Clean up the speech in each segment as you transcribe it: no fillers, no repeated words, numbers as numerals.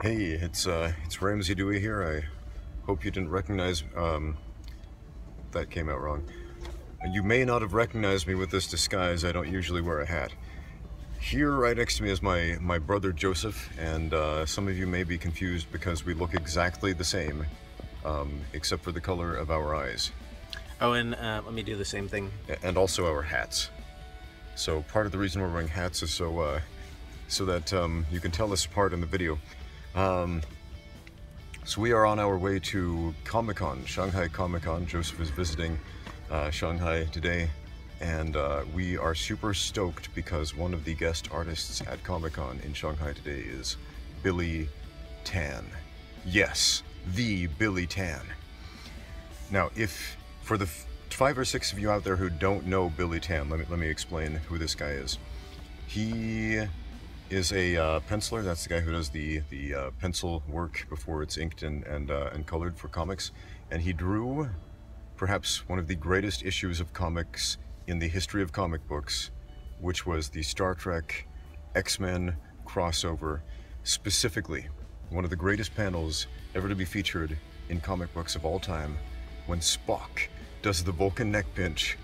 Hey, it's Ramsey Dewey here. I hope you didn't recognize, that came out wrong. You may not have recognized me with this disguise. I don't usually wear a hat. Here, right next to me, is my brother Joseph, and some of you may be confused because we look exactly the same, except for the color of our eyes. Oh, and let me do the same thing. And also our hats. So part of the reason we're wearing hats is so that you can tell us apart in the video. So we are on our way to Comicon, Shanghai Comicon. Joseph is visiting Shanghai today, and we are super stoked because one of the guest artists at Comicon in Shanghai today is Billy Tan. Yes, the Billy Tan. Now, if for the 5 or 6 of you out there who don't know Billy Tan, let me explain who this guy is. He is a penciler. That's the guy who does the pencil work before it's inked and colored for comics. And he drew perhaps one of the greatest issues of comics in the history of comic books, which was the Star Trek X-Men crossover. Specifically, one of the greatest panels ever to be featured in comic books of all time, when Spock does the Vulcan neck pinch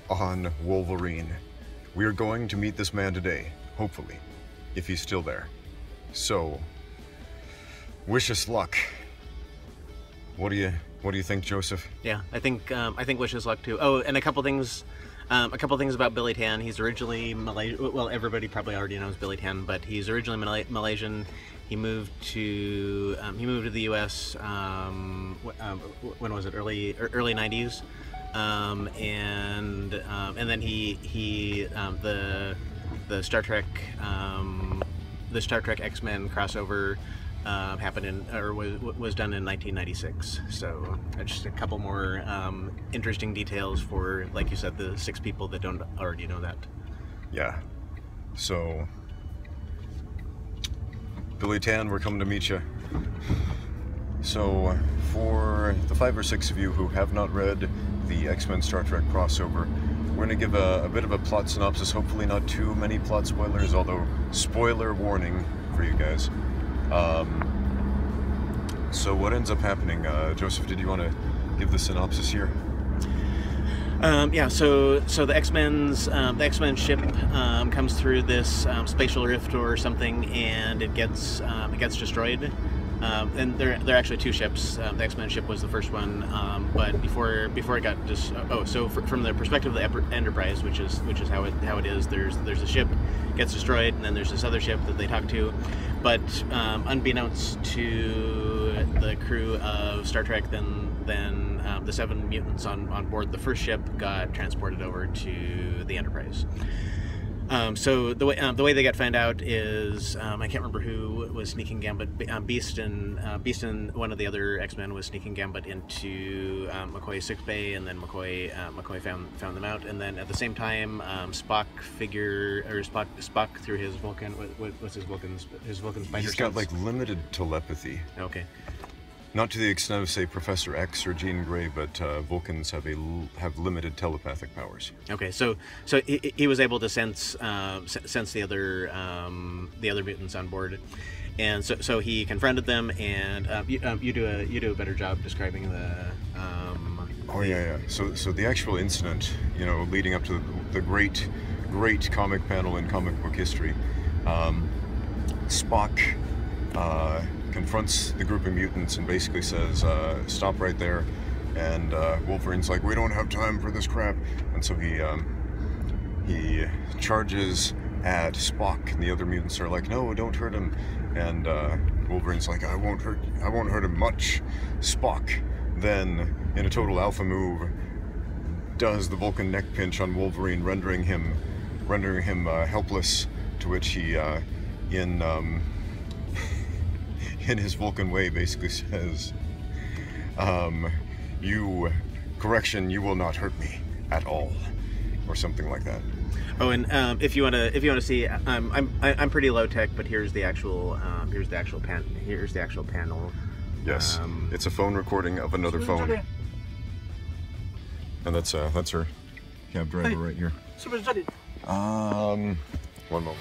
on Wolverine. We are going to meet this man today, hopefully, if he's still there. So, wish us luck. What do you think, Joseph? Yeah, I think wish us luck too. Oh, and a couple things about Billy Tan. He's originally Malaysian. Well, everybody probably already knows Billy Tan, but he's originally Malaysian. He moved to the U.S. When was it? Early 90s, and then the Star Trek X-Men crossover happened was done in 1996. So just a couple more interesting details for, like you said, the 6 people that don't already know that. Yeah. So, Billy Tan, we're coming to meet you. So, for the 5 or 6 of you who have not read the X-Men Star Trek crossover, we're going to give a bit of a plot synopsis, hopefully not too many plot spoilers, although spoiler warning for you guys. So what ends up happening? Joseph, did you want to give the synopsis here? Yeah, so the X-Men ship comes through this spatial rift or something, and it gets destroyed. And there are actually 2 ships. The X-Men ship was the first one, but before it got just from the perspective of the Enterprise, which is how it is. There's a ship gets destroyed, and then there's this other ship that they talk to, but unbeknownst to the crew of Star Trek, then the 7 mutants on board the first ship got transported over to the Enterprise. So the way they got found out is I can't remember who was sneaking Gambit. Beast and one of the other X-Men was sneaking Gambit into McCoy's sickbay, and then McCoy found them out. And then at the same time, Spock through his Vulcan. What's his Vulcan's spider He's got like limited telepathy. Okay. Not to the extent of, say, Professor X or Jean Grey, but Vulcans have limited telepathic powers. Okay, so he was able to sense the other mutants on board, and so he confronted them. And you do a better job describing the. Oh yeah. So the actual incident, leading up to the great comic panel in comic book history, Spock confronts the group of mutants and basically says, stop right there. And Wolverine's like, we don't have time for this crap. And so he charges at Spock, and the other mutants are like, no, don't hurt him. And Wolverine's like, I won't hurt him much. Spock then, in a total alpha move, does the Vulcan neck pinch on Wolverine, rendering him helpless, to which he in his Vulcan way basically says, you will not hurt me at all, or something like that. Oh, and if you want to see, I'm pretty low tech, but here's the actual panel. Yes, it's a phone recording of another phone, and that's our cab driver right here. One moment.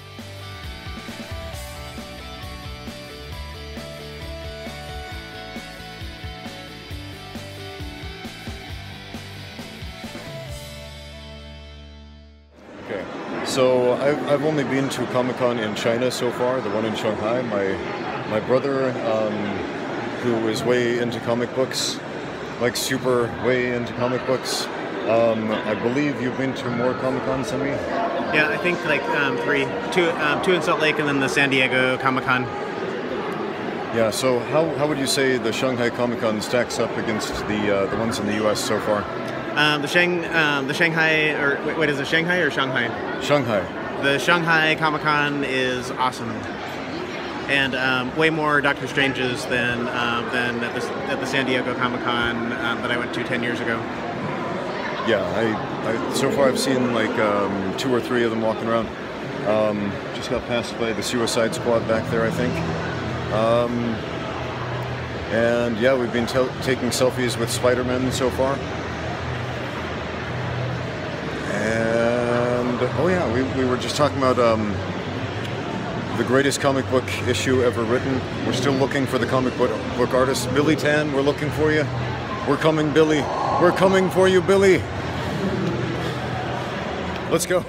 So I've only been to Comic-Con in China so far, the one in Shanghai. My brother, who is way into comic books, like super way into comic books. I believe you've been to more Comic-Cons than me? Yeah, I think like two in Salt Lake and then the San Diego Comicon. Yeah, so how would you say the Shanghai Comicon stacks up against the ones in the US so far? The Shanghai, or wait, is it Shanghai or Shanghai? Shanghai. The Shanghai Comicon is awesome, and way more Doctor Stranges than at the San Diego Comicon that I went to 10 years ago. Yeah, I so far I've seen like 2 or 3 of them walking around. Just got passed by the Suicide Squad back there, I think. And yeah, we've been taking selfies with Spider-Man so far. And oh yeah, we were just talking about the greatest comic book issue ever written. We're still looking for the comic book artist. Billy Tan, we're looking for you. We're coming, Billy. We're coming for you, Billy. Let's go.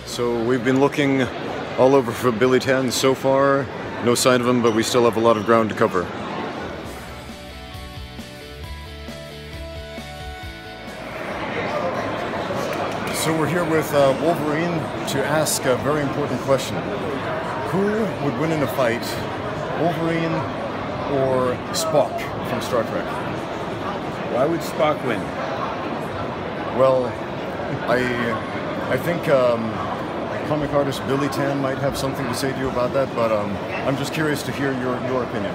So we've been looking all over for Billy Tan so far. No sign of him, but we still have a lot of ground to cover. So we're here with Wolverine to ask a very important question. Who would win in a fight, Wolverine or Spock from Star Trek? Why would Spock win? Well, I think comic artist Billy Tan might have something to say to you about that, but I'm just curious to hear your opinion.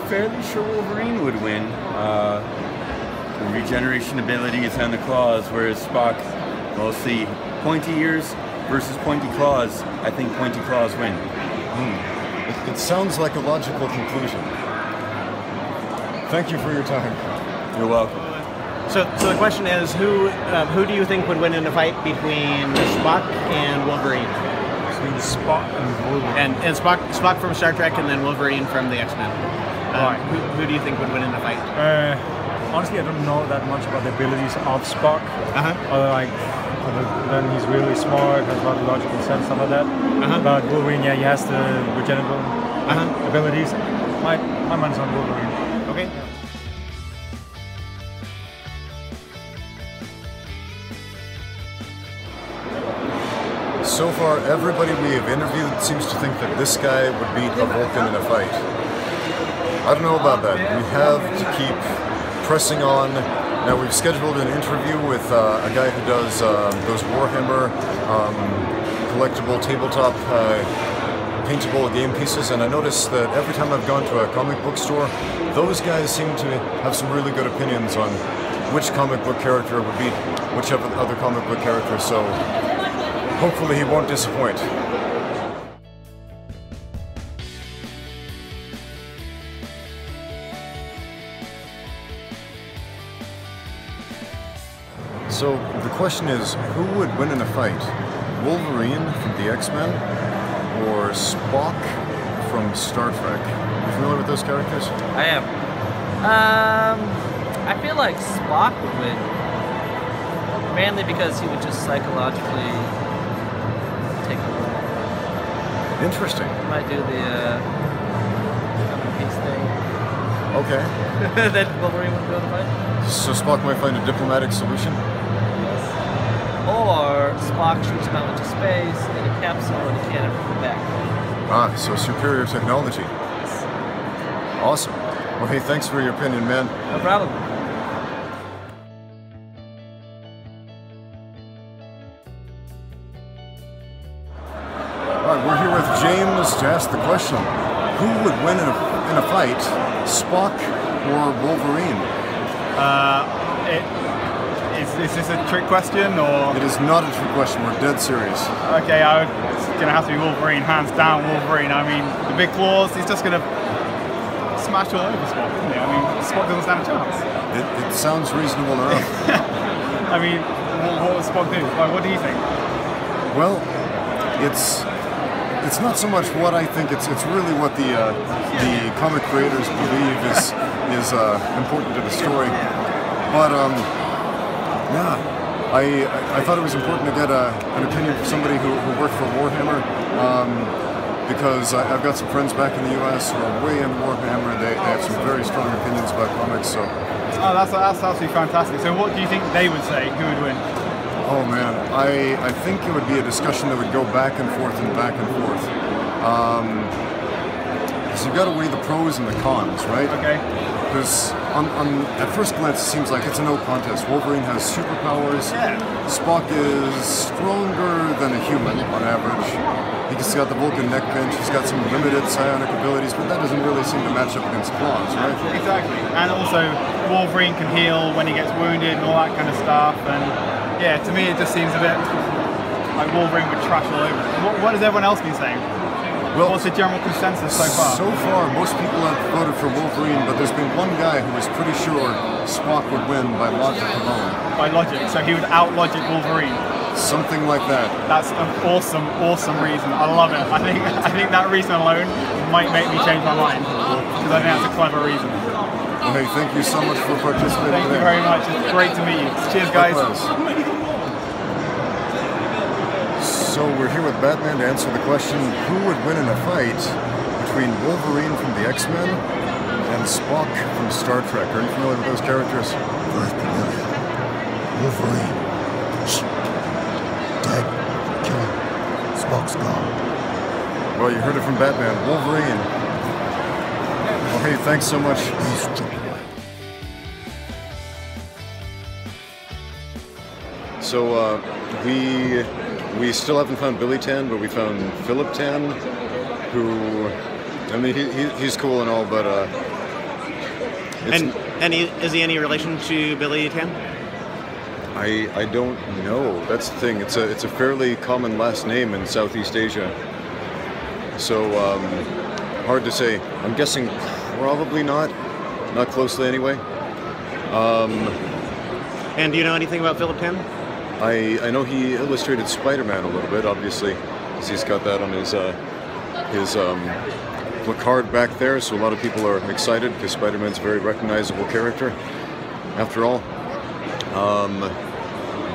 Fairly sure Wolverine would win. The regeneration abilities and the claws, whereas Spock, mostly pointy ears versus pointy claws. I think pointy claws win. It sounds like a logical conclusion. Thank you for your time. You're welcome. So the question is, who do you think would win in a fight between Spock and Wolverine? Between Spock and Wolverine. And Spock from Star Trek, and then Wolverine from the X-Men. Right. Who do you think would win in a fight? Honestly, I don't know that much about the abilities of Spock. Other than he's really smart, has a lot of logical sense, stuff like that. But Wolverine, yeah, he has the regenerable abilities. My mind's on Wolverine. Okay. So far, everybody we have interviewed seems to think that this guy would beat a Vulcan in a fight. I don't know about that. We have to keep pressing on. Now, we've scheduled an interview with a guy who does those Warhammer collectible tabletop paintable game pieces, and I noticed that every time I've gone to a comic book store, those guys seem to have some really good opinions on which comic book character would beat which other comic book character, so hopefully he won't disappoint. So the question is, who would win in a fight? Wolverine from the X-Men or Spock from Star Trek? You familiar with those characters? I am. I feel like Spock would win. Mainly because he would just psychologically take over. Interesting. He might do the peace thing. Okay. That Wolverine would go to the fight. So Spock might find a diplomatic solution? Or Spock shoots him out into space in a capsule and he can't ever come back. Ah, so superior technology. Awesome. Well, hey, thanks for your opinion, man. No problem. All right, we're here with James to ask the question: who would win in a fight, Spock or Wolverine? Is this a trick question, or? It is not a trick question. We're dead serious. Okay, it's gonna have to be Wolverine, hands down Wolverine. I mean, the big claws, he's just gonna smash all over Spock, isn't he? I mean, Spock doesn't stand a chance. It sounds reasonable enough. I mean, what would Spock do? Like, what do you think? Well, it's not so much what I think. It's really what the comic creators believe is important to the story. But yeah, I thought it was important to get an opinion from somebody who worked for Warhammer, because I've got some friends back in the US who are way into Warhammer, and they have some very strong opinions about comics. So, oh, that's absolutely fantastic. So what do you think they would say? Who would win? oh man, I think it would be a discussion that would go back and forth and back and forth. So you've got to weigh the pros and the cons, right? Okay. Because at first glance, it seems like it's a no contest. Wolverine has superpowers. Yeah. Spock is stronger than a human on average. He's got the Vulcan neck pinch. He's got some limited psionic abilities, but that doesn't really seem to match up against Claws, right? Exactly. And also, Wolverine can heal when he gets wounded and all that kind of stuff. And yeah, to me, it just seems a bit like Wolverine would trash all over it. What has everyone else been saying? Well, what's the general consensus so far? So far, most people have voted for Wolverine, but there's been one guy who was pretty sure Spock would win by logic alone. By logic, so he would out-logic Wolverine. Something like that. That's an awesome reason. I love it. I think that reason alone might make me change my mind, because I think that's a clever reason. Well, hey, thank you so much for participating. Thank you very much. It's great to meet you. Cheers, guys. So we're here with Batman to answer the question, who would win in a fight between Wolverine from the X-Men and Spock from Star Trek? Are you familiar with those characters? Very familiar. Wolverine. Dead. Killed. Spock's gone. Well, you heard it from Batman. Wolverine. Well, hey, thanks so much. So, we still haven't found Billy Tan, but we found Philip Tan, who, I mean, he's cool and all, but is he any relation to Billy Tan? I don't know. That's the thing. It's a fairly common last name in Southeast Asia, so hard to say. I'm guessing probably not closely anyway. And do you know anything about Philip Tan? I know he illustrated Spider-Man a little bit, obviously, because he's got that on his placard back there, so a lot of people are excited because Spider-Man's a very recognizable character, after all.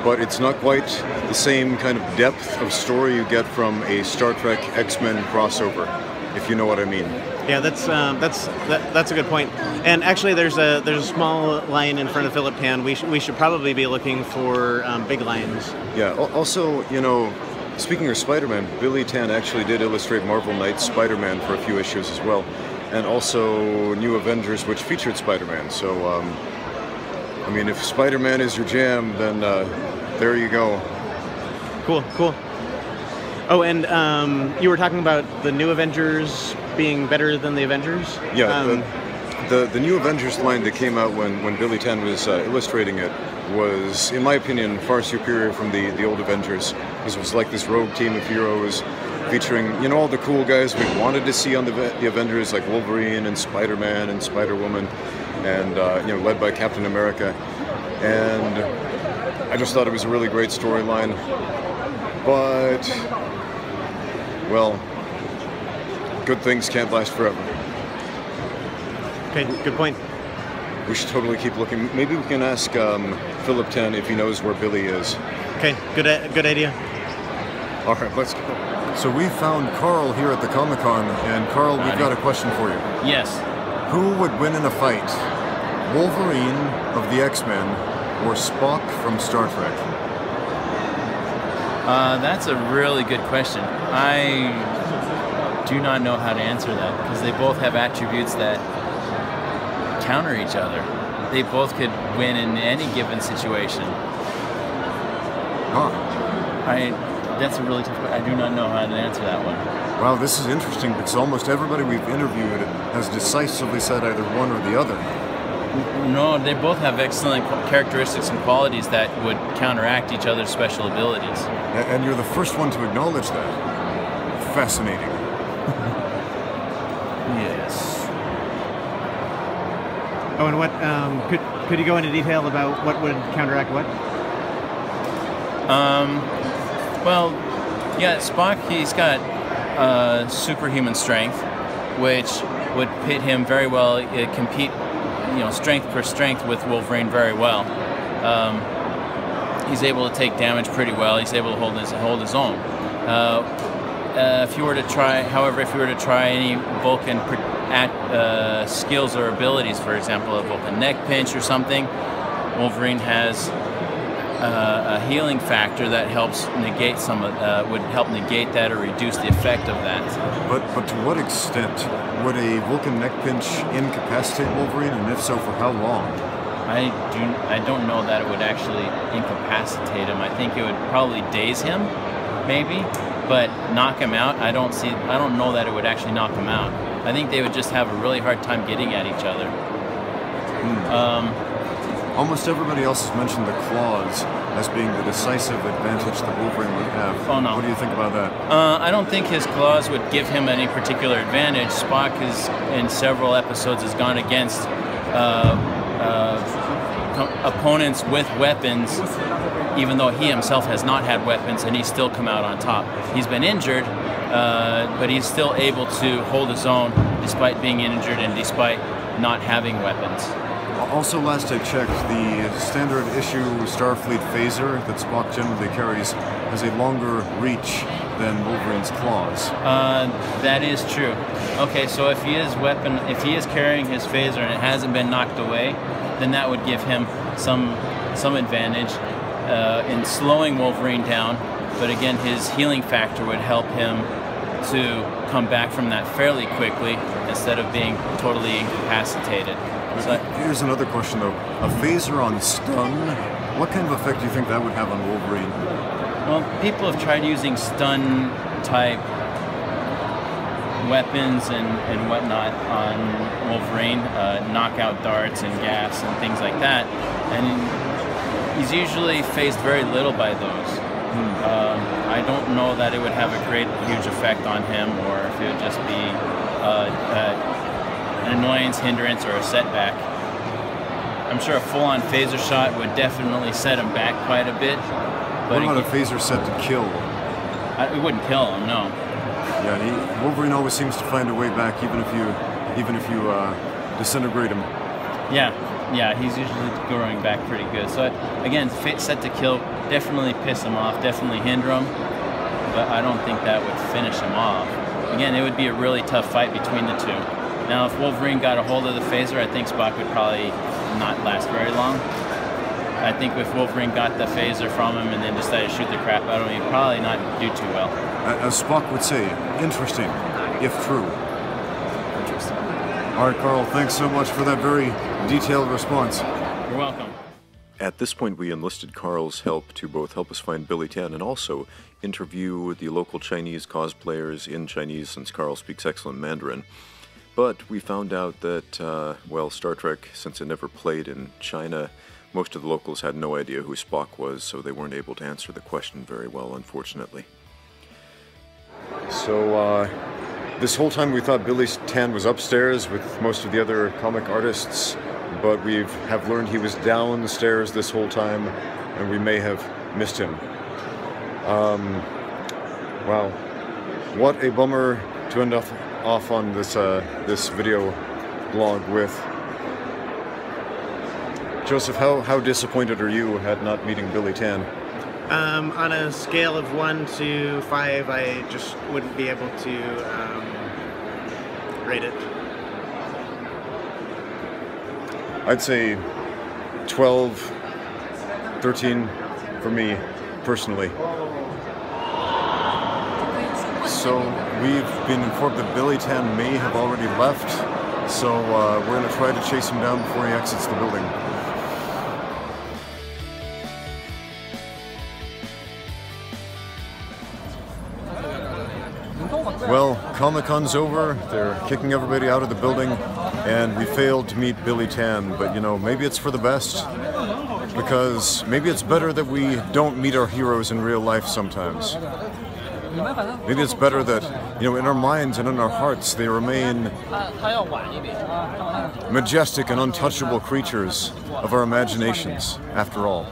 But it's not quite the same kind of depth of story you get from a Star Trek X-Men crossover, if you know what I mean. Yeah, that's a good point. And actually, there's a small lion in front of Philip Tan. We should probably be looking for big lions. Yeah. Also, you know, speaking of Spider-Man, Billy Tan actually did illustrate Marvel Knight's Spider-Man for a few issues as well, and also New Avengers, which featured Spider-Man. So, I mean, if Spider-Man is your jam, then there you go. Cool. Oh, and you were talking about the New Avengers being better than the Avengers? Yeah, the New Avengers line that came out when Billy Tan was illustrating it was, in my opinion, far superior from the old Avengers, because it was like this rogue team of heroes featuring, you know, all the cool guys we wanted to see on the Avengers, like Wolverine and Spider-Man and Spider-Woman, and you know, led by Captain America. And I just thought it was a really great storyline, but, well, good things can't last forever. Okay, good point. We should totally keep looking. Maybe we can ask Philip Tan if he knows where Billy is. Okay, good idea. All right, let's go. So we found Carl here at the Comicon, and Carl, we've got a question for you. Yes. Who would win in a fight? Wolverine of the X-Men or Spock from Star Trek? That's a really good question. I do not know how to answer that, because they both have attributes that counter each other. They both could win in any given situation. Huh. That's a really tough question. I do not know how to answer that one. Wow, this is interesting, because almost everybody we've interviewed has decisively said either one or the other. No, they both have excellent characteristics and qualities that would counteract each other's special abilities. And you're the first one to acknowledge that. Fascinating. Yes. Oh, and what could you go into detail about what would counteract what? Well, yeah, Spock, he's got superhuman strength, which would pit him very well, compete, you know, strength for strength with Wolverine very well. he's able to take damage pretty well. He's able to hold his own. If you were to try, however, if you were to try any Vulcan skills or abilities, for example, a Vulcan neck pinch or something, Wolverine has a healing factor that helps negate would help negate that or reduce the effect of that. But to what extent would a Vulcan neck pinch incapacitate Wolverine, and if so, for how long? I don't know that it would actually incapacitate him. I think it would probably daze him, maybe, but knock him out. I don't know that it would actually knock him out. I think they would just have a really hard time getting at each other. Almost everybody else has mentioned the claws as being the decisive advantage that Wolverine would have. Oh, no. What do you think about that? I don't think his claws would give him any particular advantage. Spock in several episodes has gone against opponents with weapons, even though he himself has not had weapons, and he's still come out on top. He's been injured, but he's still able to hold his own despite being injured and despite not having weapons. Also, last I checked, the standard issue Starfleet phaser that Spock generally carries has a longer reach than Wolverine's claws. That is true. Okay, so if he is carrying his phaser and it hasn't been knocked away, then that would give him some advantage in slowing Wolverine down. But again, his healing factor would help him to come back from that fairly quickly instead of being totally incapacitated. So, here's another question though. A phaser on stun, what kind of effect do you think that would have on Wolverine? Well, people have tried using stun type weapons and whatnot on Wolverine, knockout darts and gas and things like that, and he's usually phased very little by those. I don't know that it would have a huge effect on him, or if it would just be an annoyance, hindrance, or a setback. I'm sure a full-on phaser shot would definitely set him back quite a bit. But what about a phaser set to kill? It wouldn't kill him, no. Yeah, Wolverine always seems to find a way back, even if you disintegrate him. Yeah, he's usually going back pretty good. So again, set to kill, definitely piss him off, definitely hinder him, but I don't think that would finish him off. Again, it would be a really tough fight between the two. Now, if Wolverine got a hold of the phaser, I think Spock would probably not last very long. I think if Wolverine got the phaser from him and then decided to shoot the crap out of him, he'd probably not do too well. As Spock would say, interesting, if true. Interesting. All right, Carl, thanks so much for that very detailed response. You're welcome. At this point, we enlisted Carl's help to both help us find Billy Tan and also interview the local Chinese cosplayers in Chinese, since Carl speaks excellent Mandarin. But we found out that, well, Star Trek, since it never played in China, most of the locals had no idea who Spock was, so they weren't able to answer the question very well, unfortunately. So, this whole time we thought Billy Tan was upstairs with most of the other comic artists, but we have learned he was down the stairs this whole time, and we may have missed him. Wow. What a bummer to end off on this video blog with. Joseph, how disappointed are you at not meeting Billy Tan? On a scale of 1 to 5, I just wouldn't be able to rate it. I'd say 12, 13 for me, personally. So we've been informed that Billy Tan may have already left, so we're going to try to chase him down before he exits the building. Well, Comic-Con's over, they're kicking everybody out of the building, and we failed to meet Billy Tan, but you know, maybe it's for the best, because maybe it's better that we don't meet our heroes in real life sometimes. Maybe it's better that, you know, in our minds and in our hearts, they remain majestic and untouchable creatures of our imaginations, after all.